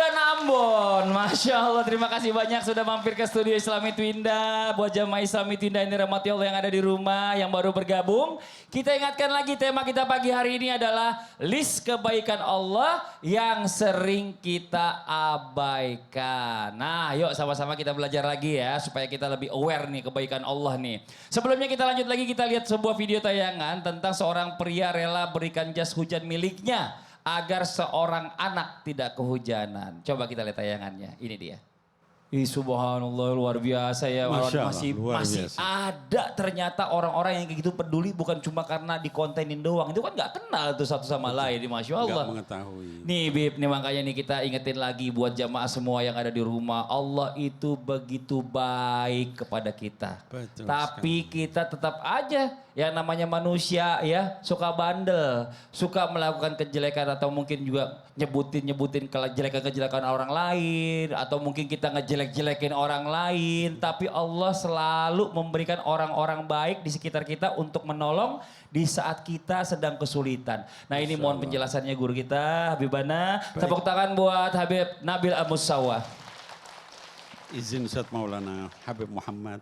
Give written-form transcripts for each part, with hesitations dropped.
dan Ambon. Masya Allah, terima kasih banyak sudah mampir ke studio Islami Twinda. Buat jamaah Islami Twinda ini rahmati Allah yang ada di rumah, yang baru bergabung. Kita ingatkan lagi tema kita pagi hari ini adalah list kebaikan Allah yang sering kita abaikan. Nah yuk sama-sama kita belajar lagi ya, supaya kita lebih aware nih kebaikan Allah nih. Sebelumnya kita lanjut lagi, kita lihat sebuah video tayangan tentang seorang pria rela berikan jas hujan miliknya agar seorang anak tidak kehujanan. Coba kita lihat tayangannya, ini dia. Ih subhanallah, luar biasa ya. Masih ada ternyata orang-orang yang kayak gitu peduli, bukan cuma karena dikontenin doang. Itu kan gak kenal tuh satu sama lain, Masya Allah. Gak mengetahui. Nih Bib, nih makanya nih kita ingetin lagi buat jamaah semua yang ada di rumah. Allah itu begitu baik kepada kita. Betul Tapi sekali. kita tetap aja yang namanya manusia ya, suka bandel, suka melakukan kejelekan atau mungkin juga nyebutin kejelekan orang lain, atau mungkin kita ngejelek-jelekin orang lain. Tapi Allah selalu memberikan orang-orang baik di sekitar kita untuk menolong di saat kita sedang kesulitan. Nah ini mohon penjelasannya guru kita Habibana. Tepuk tangan buat Habib Nabil Amus-Sawah. Izin Ustaz Maulana Habib Muhammad.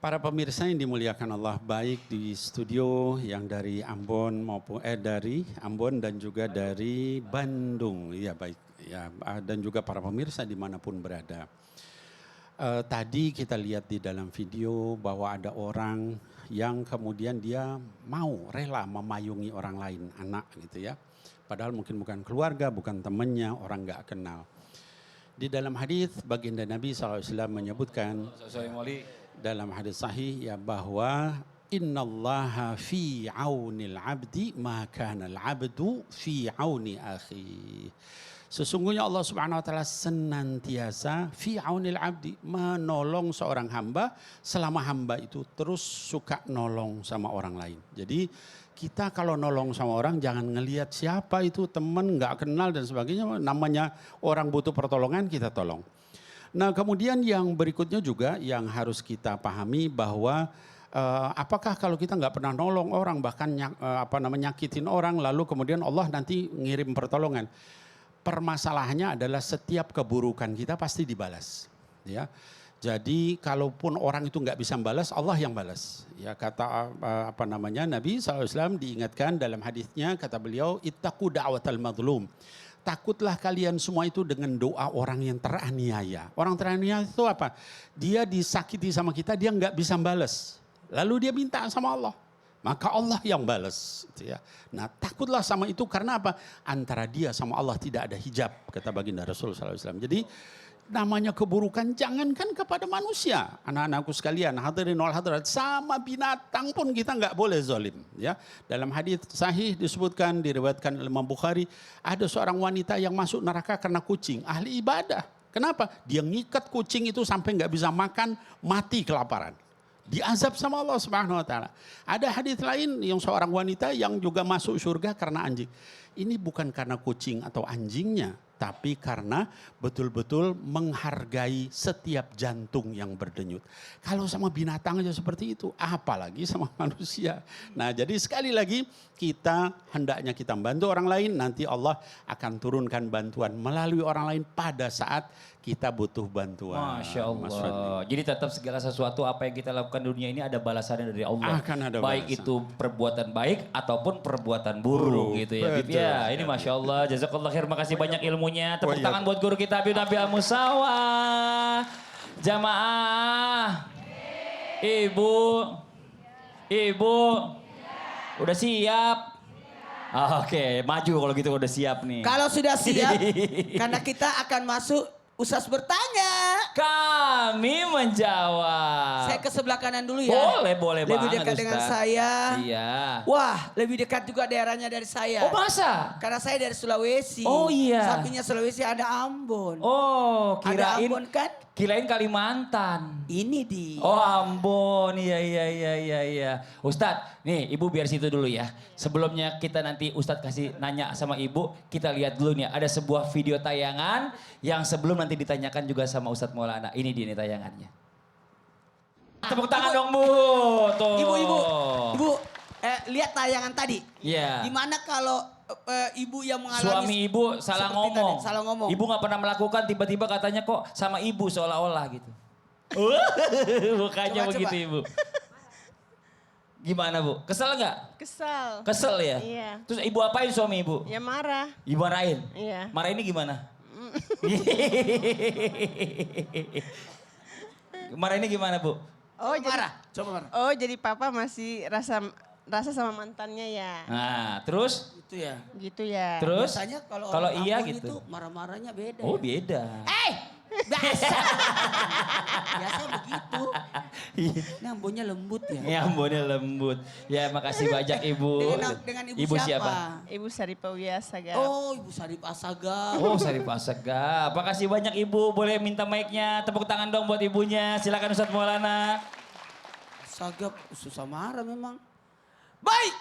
Para pemirsa yang dimuliakan Allah, baik di studio yang dari Ambon maupun dari Ambon dan juga dari Bandung, ya baik ya, dan juga para pemirsa dimanapun berada. Tadi kita lihat di dalam video bahwa ada orang yang kemudian dia mau rela memayungi orang lain, anak gitu ya. Padahal mungkin bukan keluarga, bukan temannya, orang nggak kenal. Di dalam hadis baginda Nabi SAW menyebutkan dalam hadis sahih ya bahwa innallaha fi aunil abdi ma kana al abdu fi auni akhi. Sesungguhnya Allah Subhanahu wa taala senantiasa fi aunil abdi, menolong seorang hamba selama hamba itu terus suka nolong sama orang lain. Jadi kita kalau nolong sama orang jangan ngelihat siapa itu, teman nggak kenal dan sebagainya, namanya orang butuh pertolongan kita tolong. Nah kemudian yang berikutnya juga yang harus kita pahami bahwa apakah kalau kita nggak pernah nolong orang, bahkan nyakitin orang, lalu kemudian Allah nanti ngirim pertolongan. Permasalahannya adalah setiap keburukan kita pasti dibalas. Ya, jadi kalaupun orang itu nggak bisa balas, Allah yang balas. Ya kata Nabi SAW diingatkan dalam hadisnya, kata beliau, ittaqu da'watal mazlum. Takutlah kalian semua itu dengan doa orang yang teraniaya. Orang teraniaya itu apa? Dia disakiti sama kita, dia nggak bisa balas. Lalu dia minta sama Allah. Maka Allah yang balas. Gitu ya. Nah takutlah sama itu karena apa? Antara dia sama Allah tidak ada hijab, kata baginda Rasulullah SAW. Jadi namanya keburukan jangankan kepada manusia. Anak-anakku sekalian, hadirin wal hadirat, sama binatang pun kita nggak boleh zalim. Ya, dalam hadis sahih disebutkan, diriwayatkan oleh Imam Bukhari, ada seorang wanita yang masuk neraka karena kucing, ahli ibadah. Kenapa? Dia ngikat kucing itu sampai nggak bisa makan, mati kelaparan. Diazab sama Allah Subhanahu wa taala. Ada hadis lain yang seorang wanita yang juga masuk surga karena anjing. Ini bukan karena kucing atau anjingnya, tapi karena betul-betul menghargai setiap jantung yang berdenyut. Kalau sama binatang aja seperti itu, apalagi sama manusia. Nah jadi sekali lagi kita hendaknya kita membantu orang lain, nanti Allah akan turunkan bantuan melalui orang lain pada saat kita butuh bantuan. Masya Allah. Jadi tetap segala sesuatu apa yang kita lakukan di dunia ini ada balasannya dari Allah. Akan ada baik balasan. itu perbuatan baik ataupun perbuatan buruk gitu ya. Bib. Ya ini Masya Allah. Jazakallah khair. Makasih banyak ilmunya. Tepuk tangan buat guru kita Habib Nabil Amus-Sawah. Jamaah. Ibu. Udah siap? Oke, maju kalau gitu udah siap nih. Kalau sudah siap, karena kita akan masuk, Ustaz bertanya. Kami menjawab. Saya ke sebelah kanan dulu ya. Boleh lebih banget dekat dengan Ustaz. saya. Iya. Wah, lebih dekat juga daerahnya dari saya. Oh masa? Karena saya dari Sulawesi. Oh iya. Sampingnya Sulawesi ada Ambon. Oh Ada Ambon kan? Kirain Kalimantan. Ini dia. Oh Ambon, iya. Ustadz, nih ibu biar situ dulu ya. Sebelumnya kita nanti Ustadz kasih nanya sama ibu, kita lihat dulu nih ada sebuah video tayangan yang sebelum nanti ditanyakan juga sama Ustadz Maulana. Ini dia nih tayangannya. Tepuk tangan dong Bu. Tuh. Ibu, lihat tayangan tadi. Iya. Gimana kalau ibu yang mengalami Suami ibu salah seperti ngomong. tadi, salah ngomong. Ibu nggak pernah melakukan, tiba-tiba katanya kok sama ibu seolah-olah gitu. Mukanya Coba, begitu coba. ibu. Gimana bu? Kesel nggak? Kesal. Kesel ya? Iya. Terus ibu apain suami ibu? Ya marah. Ibu marahin? Iya. Marah ini gimana? Marah ini gimana bu? Oh jadi, Marah, coba marah. oh jadi papa masih rasa sama mantannya ya. Nah terus? Itu ya. Gitu ya. Terus? Biasanya kalau iya Ambon gitu. itu marah-marahnya beda. Oh ya. beda. Biasa. Biasa begitu. Ini Ambonnya lembut ya. Ya ampun lembut. Ya makasih banyak ibu. Dengan ibu siapa? Ibu Saripah Wiasagap. Oh, Ibu Sarip Asaga. Oh Sarip Asega. Makasih banyak ibu. Boleh minta mic-nya. Tepuk tangan dong buat ibunya. Silakan Ustadz Maulana. Asagap susah marah memang. Baik.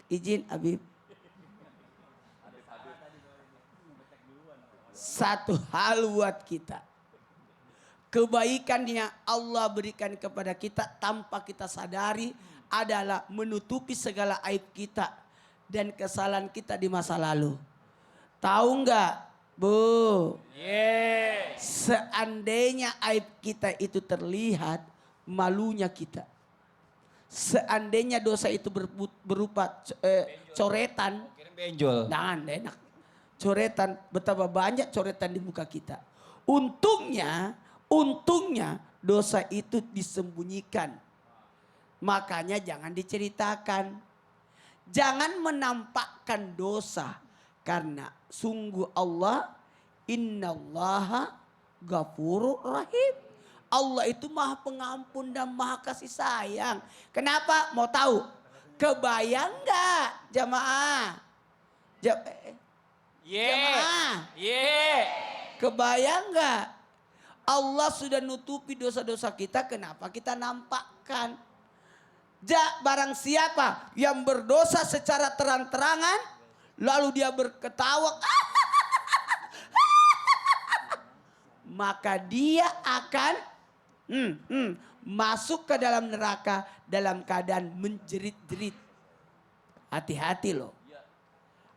Izin Habib. Satu hal buat kita. Kebaikan yang Allah berikan kepada kita tanpa kita sadari adalah menutupi segala aib kita dan kesalahan kita di masa lalu. Tahu nggak, Bu? Seandainya aib kita itu terlihat, malunya kita. Seandainya dosa itu berupa coretan, Kirim benjol. jangan enak. Coretan, betapa banyak coretan di muka kita. Untungnya dosa itu disembunyikan. Makanya jangan diceritakan. Jangan menampakkan dosa. Karena sungguh Allah, innallaha ghafurur rahim. Allah itu maha pengampun dan maha kasih sayang. Kenapa? Mau tahu? Kebayang gak jamaah? Jamaah. Kebayang gak? Allah sudah nutupi dosa-dosa kita, kenapa kita nampakkan? Barang siapa yang berdosa secara terang-terangan, lalu dia berketawa, maka dia akan masuk ke dalam neraka dalam keadaan menjerit-jerit. Hati-hati loh.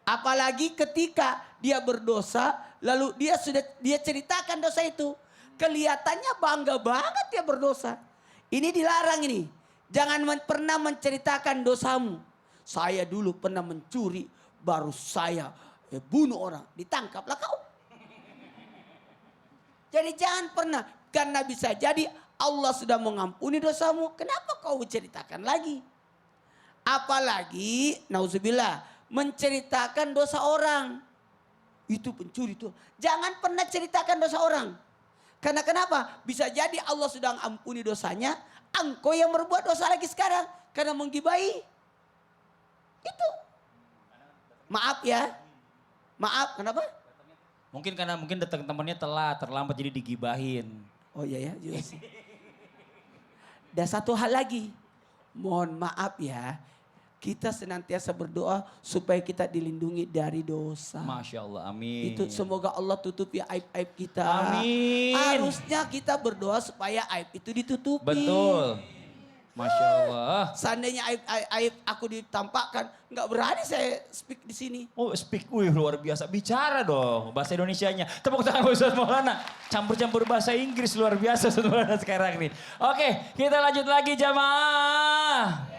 Apalagi ketika dia berdosa, lalu dia ceritakan dosa itu. Kelihatannya bangga banget dia berdosa. Ini dilarang ini. Jangan pernah menceritakan dosamu. Saya dulu pernah mencuri, baru saya bunuh orang. Ditangkaplah kau. Jadi jangan pernah. Karena bisa jadi Allah sudah mengampuni dosamu. Kenapa kau ceritakan lagi? Apalagi, nauzubillah, menceritakan dosa orang. Itu pencuri itu. Jangan pernah ceritakan dosa orang. Karena kenapa? Bisa jadi Allah sudah ampuni dosanya. Engkau yang berbuat dosa lagi sekarang. Karena menggibahi. Itu. Maaf ya. Maaf, kenapa? Mungkin karena datang temannya telat, terlambat jadi digibahin. Oh iya ya, juga sih. Dan satu hal lagi. Mohon maaf ya. Kita senantiasa berdoa supaya kita dilindungi dari dosa. Masya Allah, amin. Itu semoga Allah tutupi aib-aib kita. Amin. Harusnya kita berdoa supaya aib itu ditutupi. Betul. Masya Allah. Seandainya aib aku ditampakkan, nggak berani saya speak di sini. Oh speak, wih luar biasa. Bicara dong bahasa Indonesianya. Tepuk tangan buat Ustadz Maulana. Campur-campur bahasa Inggris luar biasa Ustadz Maulana sekarang nih. Oke, kita lanjut lagi jamaah.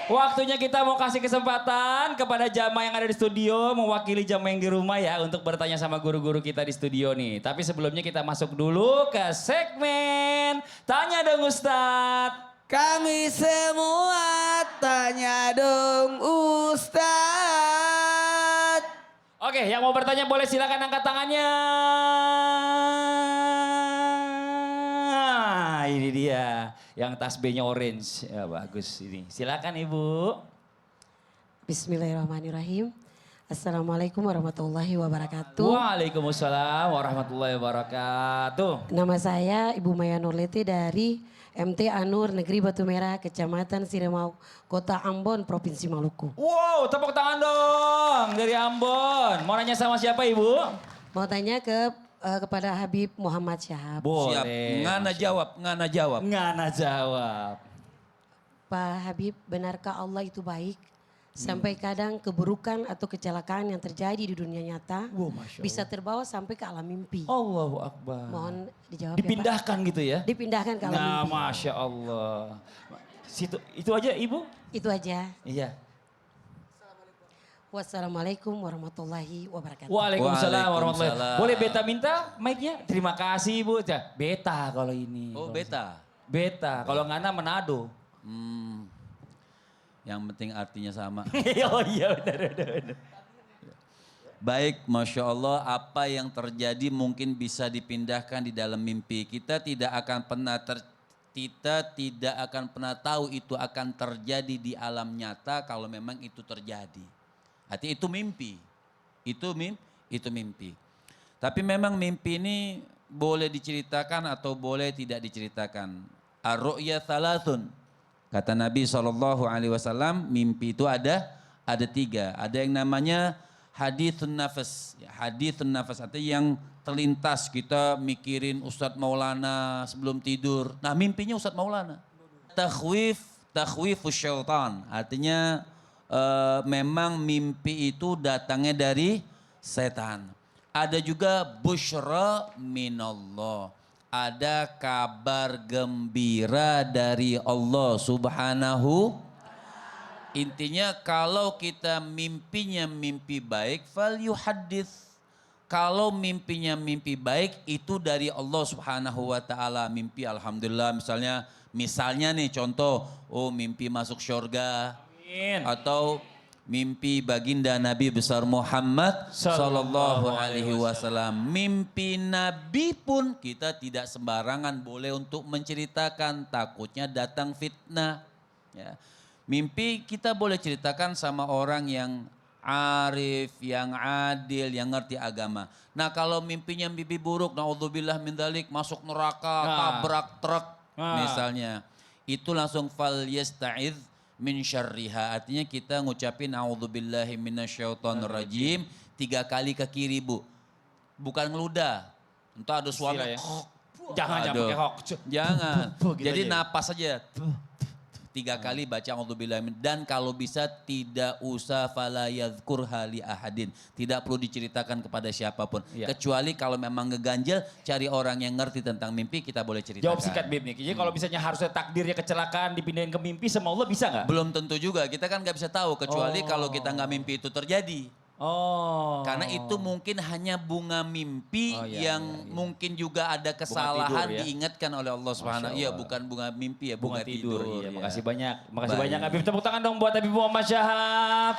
Waktunya kita mau kasih kesempatan kepada jamaah yang ada di studio, mewakili jamaah yang di rumah ya untuk bertanya sama guru-guru kita di studio nih. Tapi sebelumnya kita masuk dulu ke segmen Tanya Dong Ustadz. Kami semua tanya dong Ustadz. Oke, yang mau bertanya boleh silakan angkat tangannya. Ini dia, yang tasbihnya orange. Ya bagus ini. Silakan Ibu. Bismillahirrahmanirrahim. Assalamualaikum warahmatullahi wabarakatuh. Waalaikumsalam warahmatullahi wabarakatuh. Nama saya Ibu Maya Nurliti dari MT Anur Negeri Batu Merah, Kecamatan Siremau, Kota Ambon, Provinsi Maluku. Wow, tepuk tangan dong dari Ambon. Mau nanya sama siapa Ibu? Mau tanya kepada Habib Muhammad Syahab. Boleh. Siap. Ngana jawab. Ngana jawab. Pak Habib, benarkah Allah itu baik? Sampai kadang keburukan atau kecelakaan yang terjadi di dunia nyata Wow, Masya Allah. bisa terbawa sampai ke alam mimpi. Allahu Akbar. Mohon dijawab Dipindahkan gitu ya? ya Pak. Dipindahkan ke alam Nah, mimpi. Masya Allah. Itu aja Ibu? Itu aja. Iya. Wassalamualaikum warahmatullahi wabarakatuh. Waalaikumsalam warahmatullahi Waalaikumsalam. Boleh Beta minta mic-nya? Terima kasih Ibu. Beta kalau ini. Oh beta. Beta. Kalau Ngana Manado. Yang penting artinya sama. Oh iya benar. Baik, Masya Allah apa yang terjadi mungkin bisa dipindahkan di dalam mimpi. Kita tidak akan pernah tahu itu akan terjadi di alam nyata kalau memang itu terjadi. Artinya itu mimpi. Itu mimpi. Tapi memang mimpi ini boleh diceritakan atau boleh tidak diceritakan. Ar-ru'ya thalathun. Kata Nabi SAW, mimpi itu ada 3. Ada yang namanya hadithun nafas. Hadithun nafas artinya yang terlintas kita mikirin Ustadz Maulana sebelum tidur. Nah mimpinya Ustadz Maulana. Takhwifus syaitan. Artinya memang mimpi itu datangnya dari setan. Ada juga busyra minallah. Ada kabar gembira dari Allah Subhanahu. Intinya kalau kita mimpinya mimpi baik, fal yuhaddits. Kalau mimpinya mimpi baik itu dari Allah Subhanahu wa taala. Mimpi alhamdulillah misalnya nih contoh, mimpi masuk syurga. Amin. Atau mimpi baginda Nabi besar Muhammad sallallahu alaihi wasallam. Mimpi Nabi pun kita tidak sembarangan boleh untuk menceritakan, takutnya datang fitnah. Ya. Mimpi kita boleh ceritakan sama orang yang arif, yang adil, yang ngerti agama. Nah kalau mimpinya mimpi buruk, naudzubillah min dzalik, masuk neraka, tabrak truk misalnya. Itu langsung fal yasta'idz min syarriha. Artinya kita ngucapin a'udzubillahi minasyaitonirrajim 3 kali ke kiri Bu. Bukan ngeludah. Entah ada suara. Ya. Jangan pakai hoax. Jangan. Gitu Jadi aja. napas saja. 3 kali baca a'udzubillahi min. Dan kalau bisa tidak usah fala yadhkurha li ahadin. Tidak perlu diceritakan kepada siapapun. Iya. Kecuali kalau memang ngeganjel, cari orang yang ngerti tentang mimpi, kita boleh ceritakan. Jawab singkat Bib nih. Jadi kalau misalnya harusnya takdirnya kecelakaan dipindahin ke mimpi sama Allah bisa nggak? Belum tentu juga, kita kan nggak bisa tahu kecuali kalau kita nggak mimpi itu terjadi. Oh. Karena itu mungkin hanya bunga mimpi yang mungkin juga ada kesalahan tidur, ya? diingatkan oleh Allah Subhanahu. Iya, bukan bunga mimpi ya, bunga tidur. Iya, ya. makasih banyak. Makasih Baik. banyak Habib. Tepuk tangan dong buat Habib Muhammad Syahab.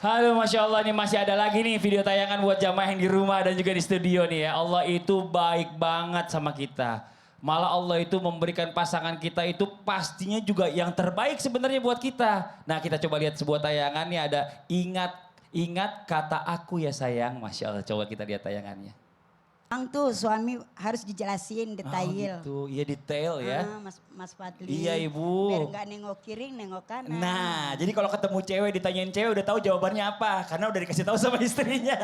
Halo Masya Allah, ini masih ada lagi nih video tayangan buat jamaah yang di rumah dan juga di studio nih ya. Allah itu baik banget sama kita. Malah Allah itu memberikan pasangan kita itu pastinya juga yang terbaik sebenarnya buat kita. Nah kita coba lihat sebuah tayangan nih ada ingat kata aku ya sayang. Masya Allah, coba kita lihat tayangannya. Bang tuh suami harus dijelasin detail. Oh gitu, iya detail ya. Mas Fadli. Iya, Ibu. Biar nggak nengok kiri, nengok kanan. Nah, jadi kalau ketemu cewek, ditanyain cewek udah tahu jawabannya apa. Karena udah dikasih tahu sama istrinya.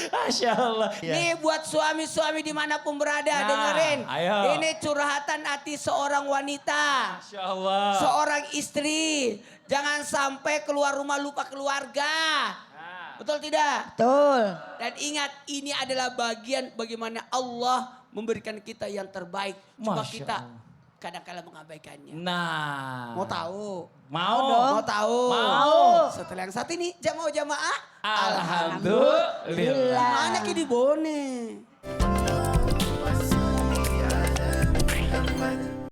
Masya Allah. Nih buat suami-suami dimanapun berada, Nah, dengerin. ayo. Ini curhatan hati seorang wanita. Masya Allah. Seorang istri. Jangan sampai keluar rumah lupa keluarga. Betul tidak? Betul. Dan ingat ini adalah bagian bagaimana Allah memberikan kita yang terbaik. Cuma Masya kita Allah. kadang-kadang mengabaikannya. Nah. Mau tahu? Mau dong. Mau tahu? Mau. Setelah yang satu ini jamaah. Alhamdulillah. Mana kini bone?